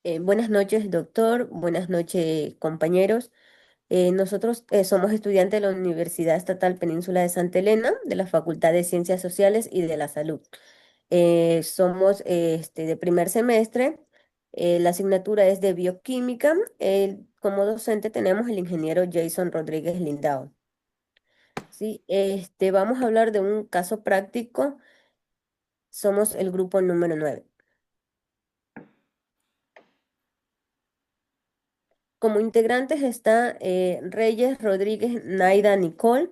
Buenas noches, doctor. Buenas noches, compañeros. Nosotros somos estudiantes de la Universidad Estatal Península de Santa Elena, de la Facultad de Ciencias Sociales y de la Salud. Somos de primer semestre. La asignatura es de bioquímica. Como docente tenemos el ingeniero Jason Rodríguez Lindao. Sí, vamos a hablar de un caso práctico. Somos el grupo número 9. Como integrantes está Reyes Rodríguez Naida Nicole,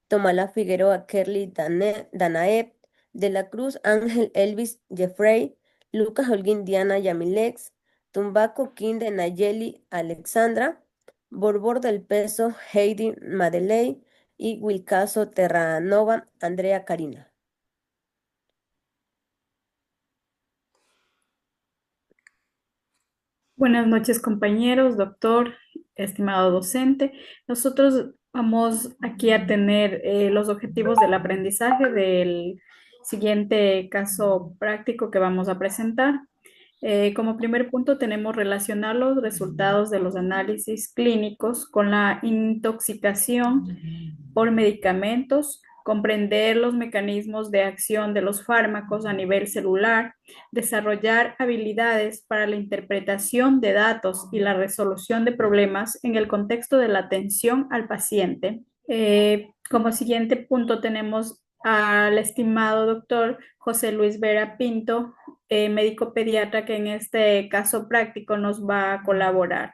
Tomala Figueroa Kerly Danaeb, De la Cruz Ángel Elvis Jeffrey, Lucas Holguín Diana Yamilex, Tumbaco Kinde Nayeli Alexandra, Borbor del Peso Heidi Madeley y Wilcaso Terranova Andrea Karina. Buenas noches, compañeros, doctor, estimado docente. Nosotros vamos aquí a tener los objetivos del aprendizaje del siguiente caso práctico que vamos a presentar. Como primer punto tenemos relacionar los resultados de los análisis clínicos con la intoxicación por medicamentos, comprender los mecanismos de acción de los fármacos a nivel celular, desarrollar habilidades para la interpretación de datos y la resolución de problemas en el contexto de la atención al paciente. Como siguiente punto tenemos al estimado doctor José Luis Vera Pinto, médico pediatra, que en este caso práctico nos va a colaborar.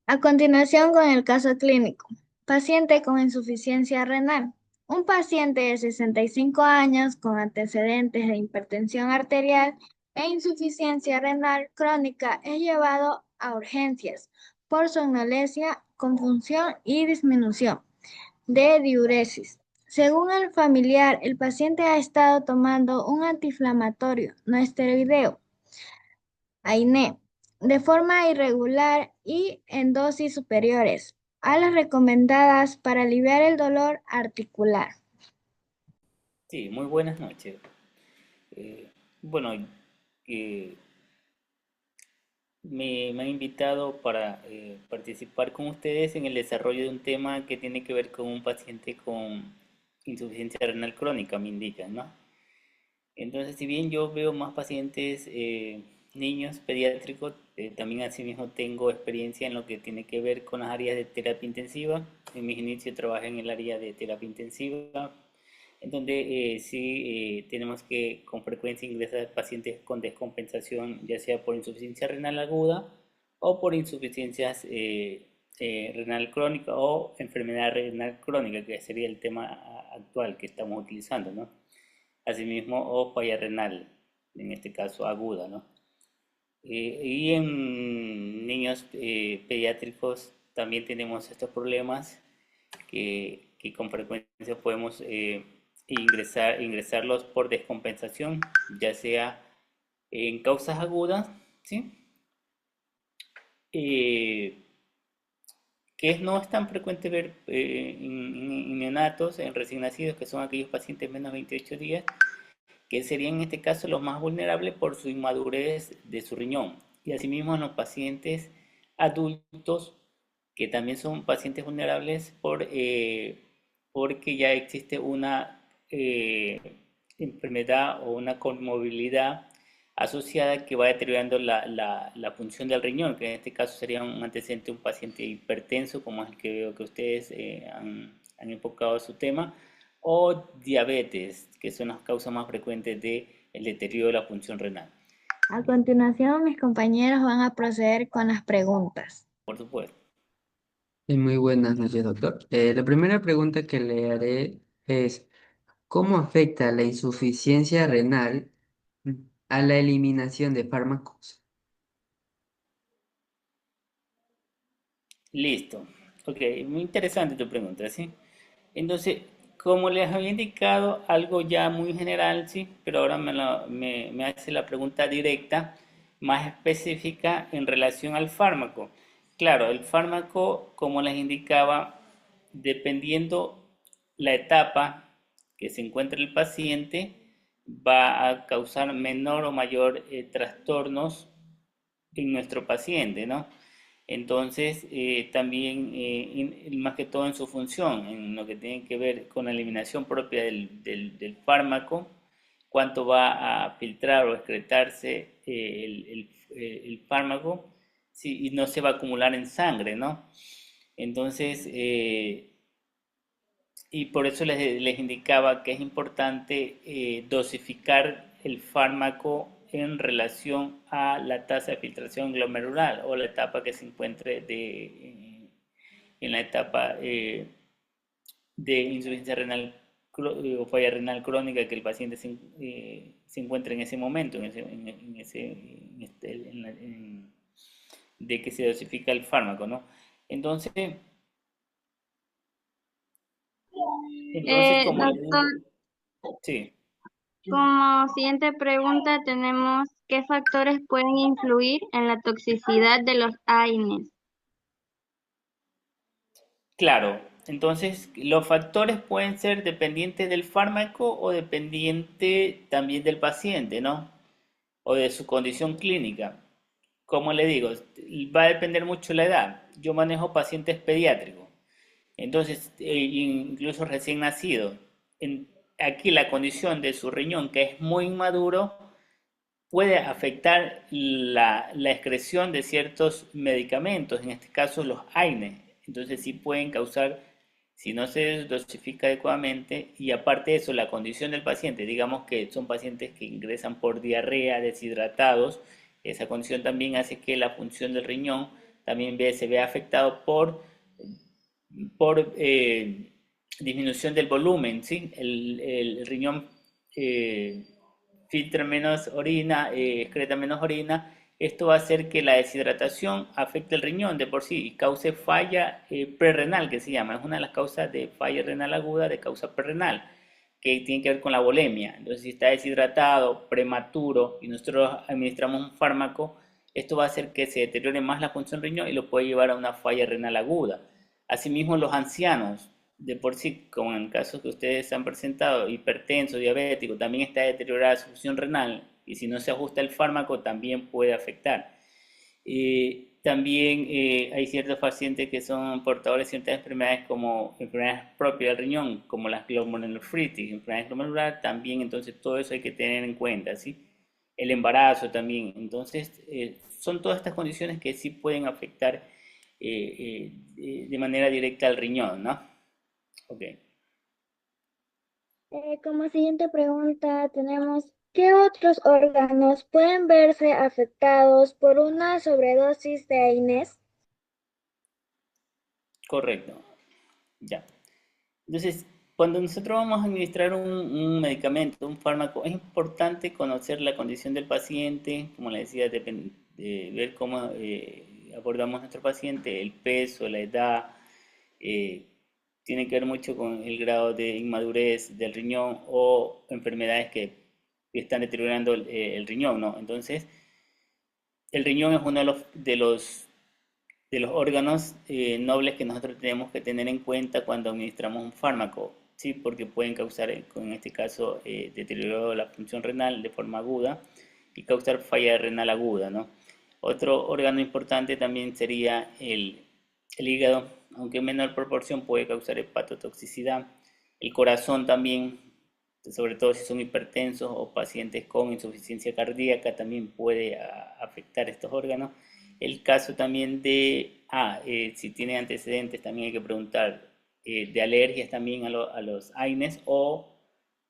A continuación, con el caso clínico. Paciente con insuficiencia renal. Un paciente de 65 años con antecedentes de hipertensión arterial e insuficiencia renal crónica es llevado a urgencias por somnolencia, confusión y disminución de diuresis. Según el familiar, el paciente ha estado tomando un antiinflamatorio no esteroideo, AINE, de forma irregular y en dosis superiores a las recomendadas para aliviar el dolor articular. Sí, muy buenas noches. Eh, bueno, eh, me han invitado para participar con ustedes en el desarrollo de un tema que tiene que ver con un paciente con insuficiencia renal crónica, me indican, ¿no? Entonces, si bien yo veo más pacientes, niños pediátricos, también asimismo tengo experiencia en lo que tiene que ver con las áreas de terapia intensiva. En mis inicios trabajé en el área de terapia intensiva, en donde sí tenemos que con frecuencia ingresar pacientes con descompensación, ya sea por insuficiencia renal aguda o por insuficiencia renal crónica o enfermedad renal crónica, que sería el tema actual que estamos utilizando, ¿no? Asimismo, o falla renal, en este caso aguda, ¿no? Y en niños pediátricos también tenemos estos problemas que con frecuencia podemos ingresarlos por descompensación, ya sea en causas agudas, ¿sí? Eh, no es tan frecuente ver en neonatos, en recién nacidos, que son aquellos pacientes menos de 28 días, que serían en este caso los más vulnerables por su inmadurez de su riñón. Y asimismo en los pacientes adultos, que también son pacientes vulnerables porque ya existe una enfermedad o una conmovilidad asociada que va deteriorando la función del riñón, que en este caso sería un antecedente de un paciente hipertenso, como es el que veo que ustedes han enfocado su tema, o diabetes, que son las causas más frecuentes del deterioro de la función renal. A continuación, mis compañeros van a proceder con las preguntas. Por supuesto. Muy buenas noches, doctor. La primera pregunta que le haré es, ¿cómo afecta la insuficiencia renal a la eliminación de fármacos? Listo. Ok, muy interesante tu pregunta, ¿sí? Entonces, como les había indicado, algo ya muy general, ¿sí? Pero ahora me hace la pregunta directa, más específica en relación al fármaco. Claro, el fármaco, como les indicaba, dependiendo la etapa que se encuentre el paciente, va a causar menor o mayor trastornos en nuestro paciente, ¿no? Entonces, también, más que todo en su función, en lo que tiene que ver con la eliminación propia del fármaco, cuánto va a filtrar o excretarse el fármaco, sí, y no se va a acumular en sangre, ¿no? Entonces, y por eso les indicaba que es importante dosificar el fármaco en relación a la tasa de filtración glomerular o la etapa que se encuentre en la etapa de insuficiencia renal o falla renal crónica que el paciente se encuentra en ese momento, de que se dosifica el fármaco, ¿no? Entonces, como les Doctor, digo, sí. como siguiente pregunta tenemos, ¿qué factores pueden influir en la toxicidad de los AINES? Claro, entonces los factores pueden ser dependientes del fármaco o dependiente también del paciente, ¿no? O de su condición clínica. Como le digo, va a depender mucho la edad. Yo manejo pacientes pediátricos, entonces incluso recién nacidos. Aquí la condición de su riñón, que es muy inmaduro, puede afectar la excreción de ciertos medicamentos, en este caso los AINES. Entonces sí pueden causar, si no se dosifica adecuadamente, y aparte de eso, la condición del paciente, digamos que son pacientes que ingresan por diarrea, deshidratados, esa condición también hace que la función del riñón también se vea afectado por disminución del volumen, ¿sí? El riñón eh, filtra menos orina, excreta menos orina. Esto va a hacer que la deshidratación afecte el riñón de por sí y cause falla prerrenal, que se llama. Es una de las causas de falla renal aguda de causa prerrenal, que tiene que ver con la volemia. Entonces, si está deshidratado, prematuro y nosotros administramos un fármaco, esto va a hacer que se deteriore más la función riñón y lo puede llevar a una falla renal aguda. Asimismo, los ancianos, de por sí, como en casos que ustedes han presentado, hipertenso, diabético, también está deteriorada su función renal y si no se ajusta el fármaco también puede afectar. También hay ciertos pacientes que son portadores de ciertas enfermedades como enfermedades propias del riñón, como las glomerulonefritis, enfermedades glomerulares, también entonces todo eso hay que tener en cuenta, ¿sí? El embarazo también, entonces son todas estas condiciones que sí pueden afectar de manera directa al riñón, ¿no? Ok. Como siguiente pregunta tenemos, ¿qué otros órganos pueden verse afectados por una sobredosis de AINES? Correcto, ya. Entonces, cuando nosotros vamos a administrar un medicamento, un fármaco, es importante conocer la condición del paciente, como le decía, de ver cómo abordamos a nuestro paciente, el peso, la edad, eh, tiene que ver mucho con el grado de inmadurez del riñón o enfermedades que están deteriorando el riñón, ¿no? Entonces, el riñón es uno de los órganos nobles que nosotros tenemos que tener en cuenta cuando administramos un fármaco, ¿sí? Porque pueden causar, en este caso, deterioro de la función renal de forma aguda y causar falla renal aguda, ¿no? Otro órgano importante también sería el hígado, aunque en menor proporción puede causar hepatotoxicidad. El corazón también, sobre todo si son hipertensos o pacientes con insuficiencia cardíaca, también puede afectar estos órganos. El caso también si tiene antecedentes, también hay que preguntar de alergias también a los AINES o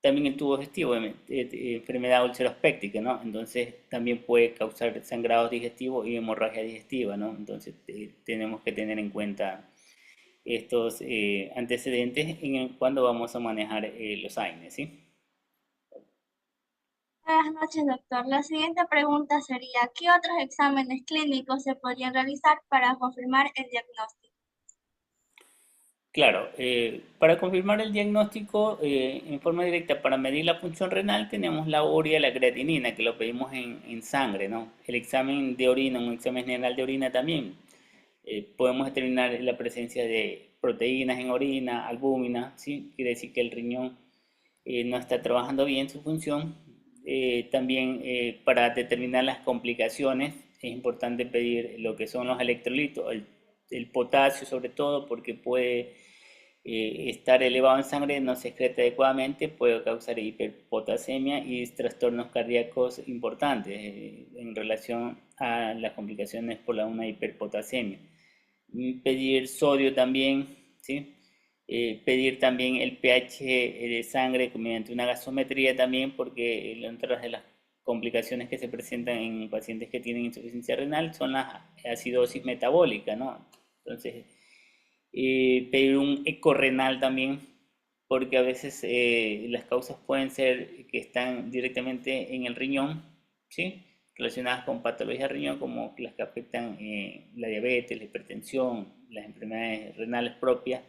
también el tubo digestivo, enfermedad ulcerospéctica, ¿no? Entonces también puede causar sangrados digestivos y hemorragia digestiva, ¿no? Entonces tenemos que tener en cuenta estos antecedentes cuando vamos a manejar los AINES, ¿sí? Buenas noches, doctor. La siguiente pregunta sería, ¿qué otros exámenes clínicos se podrían realizar para confirmar el diagnóstico? Claro, para confirmar el diagnóstico en forma directa para medir la función renal tenemos la urea y la creatinina que lo pedimos en sangre, ¿no? El examen de orina, un examen general de orina también. Podemos determinar la presencia de proteínas en orina, albúmina, ¿sí? Quiere decir que el riñón no está trabajando bien su función. También para determinar las complicaciones es importante pedir lo que son los electrolitos, el potasio sobre todo, porque puede estar elevado en sangre, no se excreta adecuadamente, puede causar hiperpotasemia y trastornos cardíacos importantes en relación a las complicaciones por una hiperpotasemia. Pedir sodio también, ¿sí? Pedir también el pH de sangre mediante una gasometría también, porque entre de las complicaciones que se presentan en pacientes que tienen insuficiencia renal son la acidosis metabólica, ¿no? Entonces, pedir un eco renal también, porque a veces las causas pueden ser que están directamente en el riñón, ¿sí? Relacionadas con patologías de riñón, como las que afectan la diabetes, la hipertensión, las enfermedades renales propias,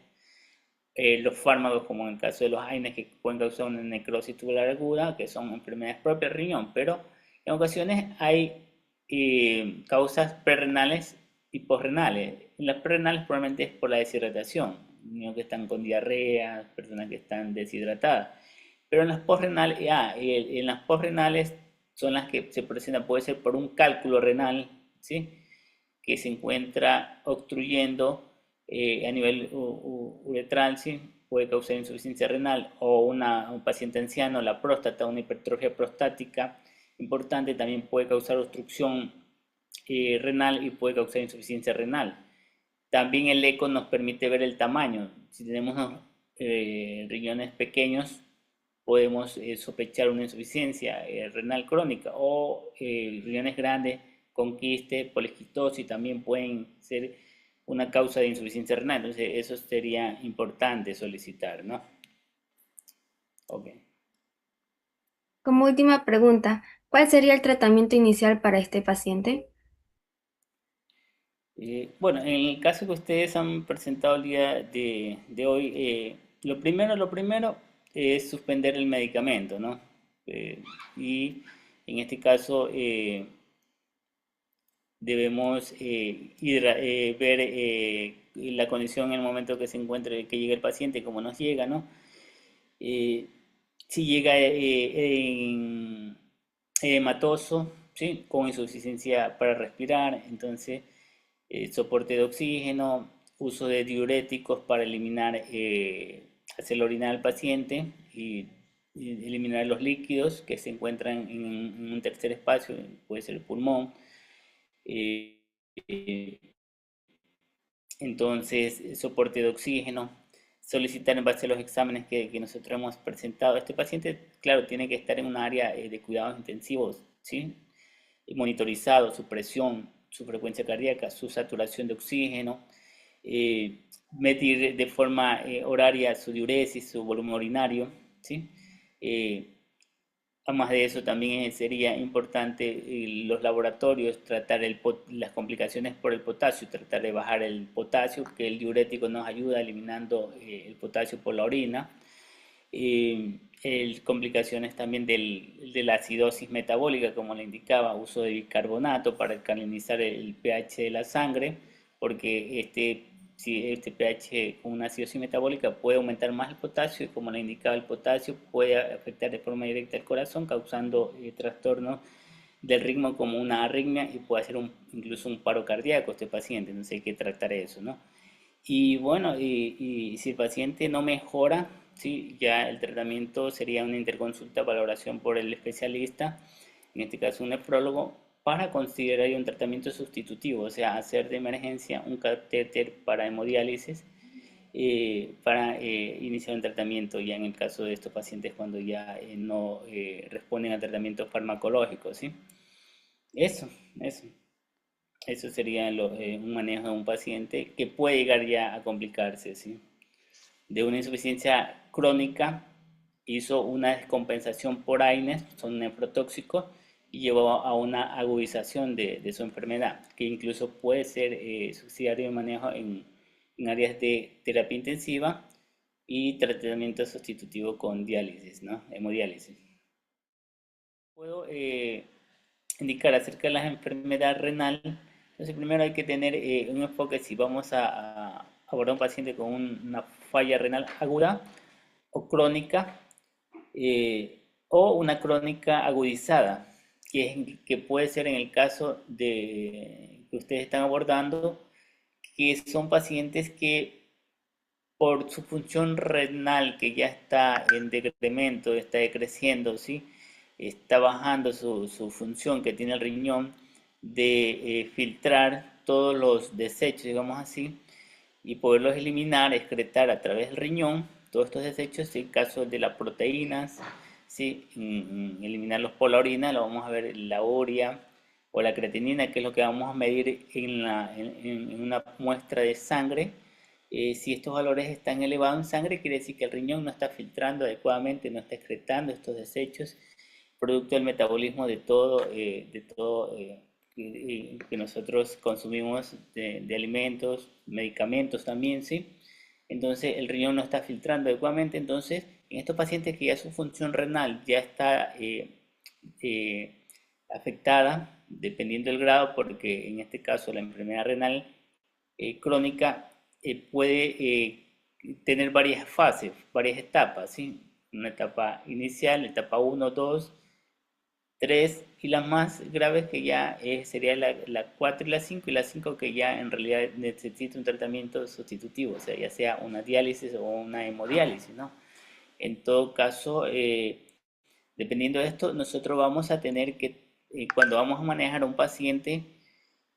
los fármacos, como en el caso de los AINES, que pueden causar una necrosis tubular aguda, que son enfermedades propias del riñón, pero en ocasiones hay causas prerrenales y posrenales. En las prerrenales probablemente es por la deshidratación, niños que están con diarrea, personas que están deshidratadas. Pero en las posrenales, en las posrenales son las que se presentan, puede ser por un cálculo renal, ¿sí? Que se encuentra obstruyendo a nivel uretral, ¿sí? Puede causar insuficiencia renal, o un paciente anciano, la próstata, una hipertrofia prostática importante, también puede causar obstrucción renal y puede causar insuficiencia renal. También el eco nos permite ver el tamaño. Si tenemos riñones pequeños, podemos sospechar una insuficiencia renal crónica, o riñones grandes con quiste, poliquistosis también pueden ser una causa de insuficiencia renal. Entonces eso sería importante solicitar, ¿no? Ok. Como última pregunta, ¿cuál sería el tratamiento inicial para este paciente? Bueno, en el caso que ustedes han presentado el día de hoy, lo primero es suspender el medicamento, ¿no? Y en este caso debemos ver la condición en el momento que se encuentre, que llegue el paciente, como nos llega, ¿no? Eh, si llega hematoso, ¿sí? Con insuficiencia para respirar, entonces soporte de oxígeno, uso de diuréticos para eliminar, hacer orinar al paciente y eliminar los líquidos que se encuentran en un tercer espacio, puede ser el pulmón. Eh, eh, entonces, soporte de oxígeno, solicitar en base a los exámenes que nosotros hemos presentado. Este paciente, claro, tiene que estar en un área de cuidados intensivos, ¿sí? Monitorizado, su presión, su frecuencia cardíaca, su saturación de oxígeno, medir de forma horaria su diuresis, su volumen urinario, ¿sí? Además de eso, también sería importante los laboratorios tratar las complicaciones por el potasio, tratar de bajar el potasio, que el diurético nos ayuda eliminando el potasio por la orina. Complicaciones también de la acidosis metabólica, como le indicaba, uso de bicarbonato para alcalinizar el pH de la sangre, porque si este pH con una acidosis metabólica puede aumentar más el potasio, y como le indicaba, el potasio puede afectar de forma directa el corazón, causando trastornos del ritmo como una arritmia, y puede hacer incluso un paro cardíaco este paciente. Entonces hay que tratar eso, ¿no? Y bueno, y si el paciente no mejora, ¿sí? Ya el tratamiento sería una interconsulta, valoración por el especialista, en este caso un nefrólogo, para considerar un tratamiento sustitutivo, o sea, hacer de emergencia un catéter para hemodiálisis, para iniciar un tratamiento ya en el caso de estos pacientes cuando ya no responden al tratamiento farmacológico, ¿sí? Eso, eso. Eso sería un manejo de un paciente que puede llegar ya a complicarse, ¿sí? De una insuficiencia crónica, hizo una descompensación por AINES, son nefrotóxicos, y llevó a una agudización de su enfermedad, que incluso puede ser subsidiario de manejo en áreas de terapia intensiva y tratamiento sustitutivo con diálisis, ¿no? Hemodiálisis. Puedo indicar acerca de la enfermedad renal. Entonces, primero hay que tener un enfoque si vamos a abordar un paciente con una falla renal aguda o crónica, o una crónica agudizada. que puede ser en el caso de que ustedes están abordando, que son pacientes que por su función renal que ya está en decremento, está decreciendo, ¿sí? Está bajando su función que tiene el riñón de filtrar todos los desechos, digamos así, y poderlos eliminar, excretar a través del riñón todos estos desechos. En el caso de las proteínas, ¿sí? Eliminarlos por la orina, lo vamos a ver la urea o la creatinina, que es lo que vamos a medir en una muestra de sangre. Si estos valores están elevados en sangre, quiere decir que el riñón no está filtrando adecuadamente, no está excretando estos desechos, producto del metabolismo de todo que nosotros consumimos de alimentos, medicamentos también, ¿sí? Entonces el riñón no está filtrando adecuadamente. Entonces, en estos pacientes que ya su función renal ya está afectada, dependiendo del grado, porque en este caso la enfermedad renal crónica puede tener varias fases, varias etapas, ¿sí? Una etapa inicial, etapa 1, 2, 3 y las más graves que ya sería la 4 y la 5, y la 5 que ya en realidad necesita un tratamiento sustitutivo, o sea, ya sea una diálisis o una hemodiálisis, ¿no? En todo caso, dependiendo de esto, nosotros vamos a tener que, cuando vamos a manejar a un paciente,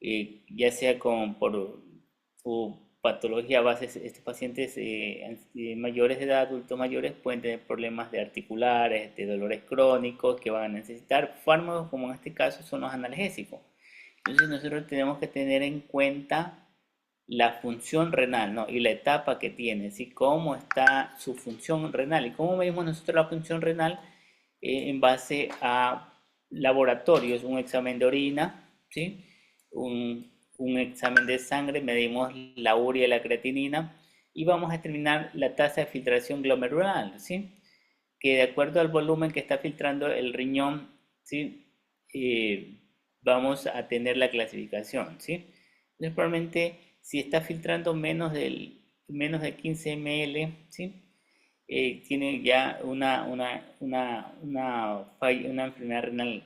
ya sea por su patología base, estos pacientes mayores de edad, adultos mayores, pueden tener problemas de articulares, de dolores crónicos, que van a necesitar fármacos, como en este caso son los analgésicos. Entonces nosotros tenemos que tener en cuenta la función renal, ¿no? Y la etapa que tiene, ¿sí? Cómo está su función renal y cómo medimos nosotros la función renal en base a laboratorios, un examen de orina, ¿sí? Un examen de sangre, medimos la urea y la creatinina y vamos a determinar la tasa de filtración glomerular, ¿sí? Que de acuerdo al volumen que está filtrando el riñón, ¿sí? Vamos a tener la clasificación, ¿sí? Entonces, probablemente si está filtrando menos de 15 ml, ¿sí? Tiene ya una enfermedad renal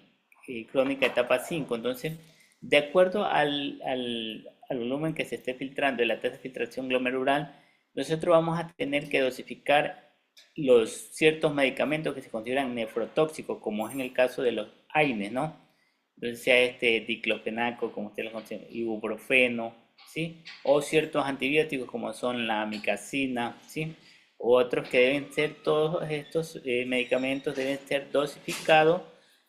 crónica etapa 5. Entonces, de acuerdo al volumen que se esté filtrando y la tasa de filtración glomerular, nosotros vamos a tener que dosificar los ciertos medicamentos que se consideran nefrotóxicos, como es en el caso de los AINES, ¿no? Entonces, sea diclofenaco, como ustedes lo conocen, ibuprofeno, ¿sí? O ciertos antibióticos como son la amicacina, ¿sí? O otros que deben ser, todos estos medicamentos deben ser dosificados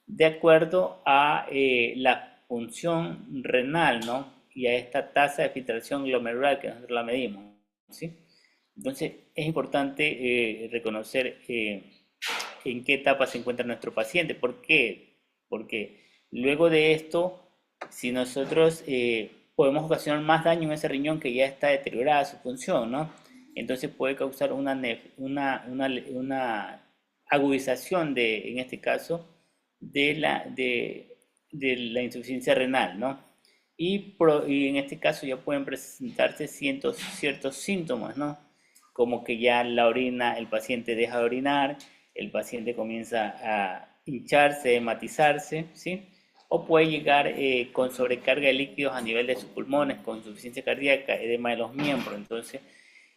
de acuerdo a la función renal, ¿no? Y a esta tasa de filtración glomerular que nosotros la medimos, ¿sí? Entonces, es importante reconocer en qué etapa se encuentra nuestro paciente. ¿Por qué? Porque luego de esto, si nosotros podemos ocasionar más daño en ese riñón que ya está deteriorada su función, ¿no? Entonces puede causar una agudización en este caso, de la insuficiencia renal, ¿no? Y en este caso ya pueden presentarse ciertos síntomas, ¿no? Como que ya el paciente deja de orinar, el paciente comienza a hincharse, hematizarse, ¿sí? O puede llegar con sobrecarga de líquidos a nivel de sus pulmones, con insuficiencia cardíaca, edema de los miembros. Entonces,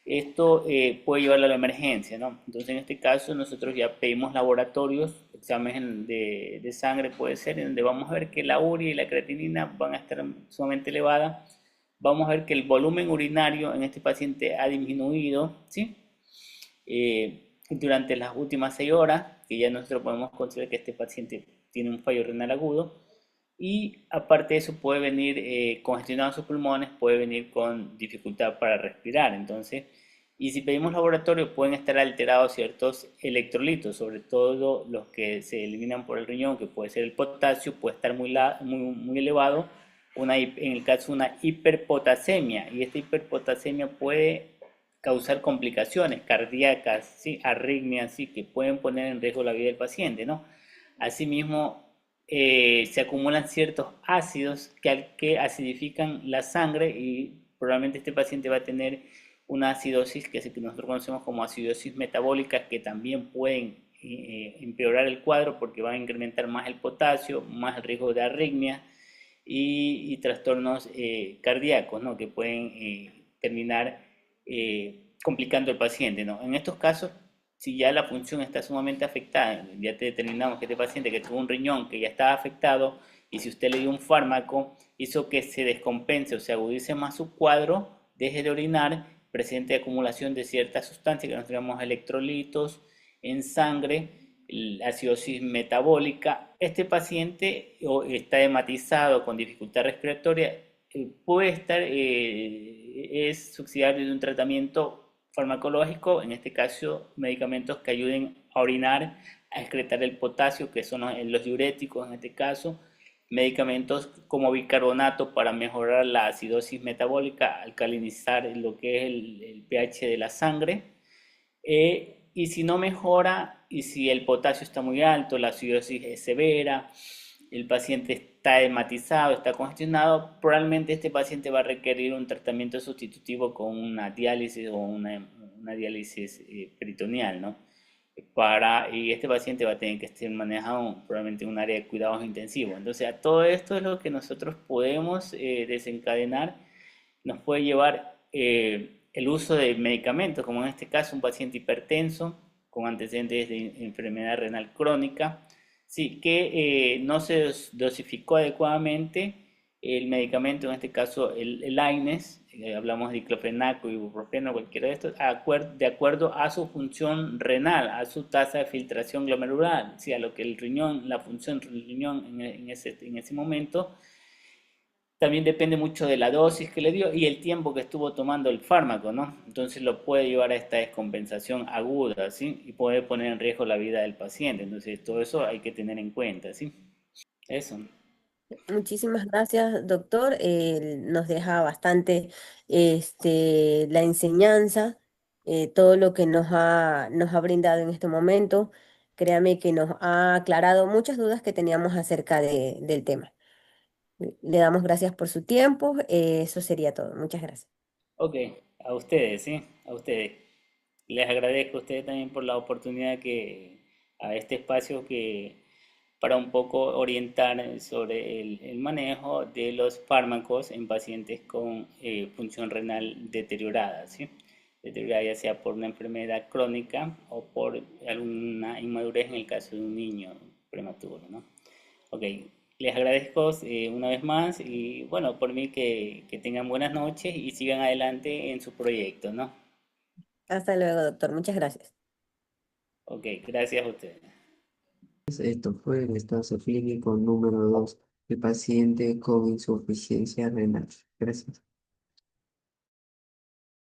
esto puede llevarlo a la emergencia, ¿no? Entonces, en este caso, nosotros ya pedimos laboratorios, examen de sangre puede ser, en donde vamos a ver que la urea y la creatinina van a estar sumamente elevadas. Vamos a ver que el volumen urinario en este paciente ha disminuido, ¿sí? Durante las últimas 6 horas, que ya nosotros podemos considerar que este paciente tiene un fallo renal agudo. Y aparte de eso puede venir congestionado sus pulmones, puede venir con dificultad para respirar. Entonces, y si pedimos laboratorio pueden estar alterados ciertos electrolitos, sobre todo los que se eliminan por el riñón, que puede ser el potasio, puede estar muy elevado, en el caso de una hiperpotasemia, y esta hiperpotasemia puede causar complicaciones cardíacas, ¿sí? Arritmias, ¿sí? Que pueden poner en riesgo la vida del paciente, ¿no? Asimismo, se acumulan ciertos ácidos que acidifican la sangre y probablemente este paciente va a tener una acidosis que nosotros conocemos como acidosis metabólica, que también pueden empeorar el cuadro porque va a incrementar más el potasio, más el riesgo de arritmia y trastornos cardíacos, ¿no? Que pueden terminar complicando al paciente, ¿no? En estos casos, si ya la función está sumamente afectada, ya te determinamos que este paciente que tuvo un riñón que ya estaba afectado y si usted le dio un fármaco, hizo que se descompense o se agudice más su cuadro, deje de orinar, presente acumulación de ciertas sustancias que nos llamamos electrolitos en sangre, la acidosis metabólica. Este paciente está hematizado con dificultad respiratoria, puede estar, es subsidiario de un tratamiento farmacológico, en este caso medicamentos que ayuden a orinar, a excretar el potasio, que son los diuréticos en este caso, medicamentos como bicarbonato para mejorar la acidosis metabólica, alcalinizar lo que es el pH de la sangre. Y si no mejora, y si el potasio está muy alto, la acidosis es severa, el paciente está hematizado, está congestionado, probablemente este paciente va a requerir un tratamiento sustitutivo con una diálisis o una diálisis peritoneal, ¿no? Y este paciente va a tener que ser manejado probablemente en un área de cuidados intensivos. Entonces, a todo esto es lo que nosotros podemos desencadenar, nos puede llevar el uso de medicamentos, como en este caso un paciente hipertenso con antecedentes de enfermedad renal crónica, sí, que no se dosificó adecuadamente el medicamento, en este caso el AINES, hablamos de diclofenaco, ibuprofeno, cualquiera de estos, de acuerdo a su función renal, a su tasa de filtración glomerular, ¿sí? A lo que el riñón, la función del riñón en ese momento. También depende mucho de la dosis que le dio y el tiempo que estuvo tomando el fármaco, ¿no? Entonces lo puede llevar a esta descompensación aguda, ¿sí? Y puede poner en riesgo la vida del paciente. Entonces todo eso hay que tener en cuenta, ¿sí? Eso. Muchísimas gracias, doctor. Nos deja bastante la enseñanza, todo lo que nos ha brindado en este momento. Créame que nos ha aclarado muchas dudas que teníamos acerca del tema. Le damos gracias por su tiempo. Eso sería todo. Muchas gracias. Ok, a ustedes, ¿sí? A ustedes. Les agradezco a ustedes también por la oportunidad a este espacio para un poco orientar sobre el manejo de los fármacos en pacientes con función renal deteriorada, ¿sí? Deteriorada ya sea por una enfermedad crónica o por alguna inmadurez en el caso de un niño prematuro, ¿no? Ok, les agradezco una vez más y bueno, por mí que tengan buenas noches y sigan adelante en su proyecto, ¿no? Hasta luego, doctor. Muchas gracias. Ok, gracias a ustedes. Esto fue el estado clínico número 2 del paciente con insuficiencia renal. Gracias.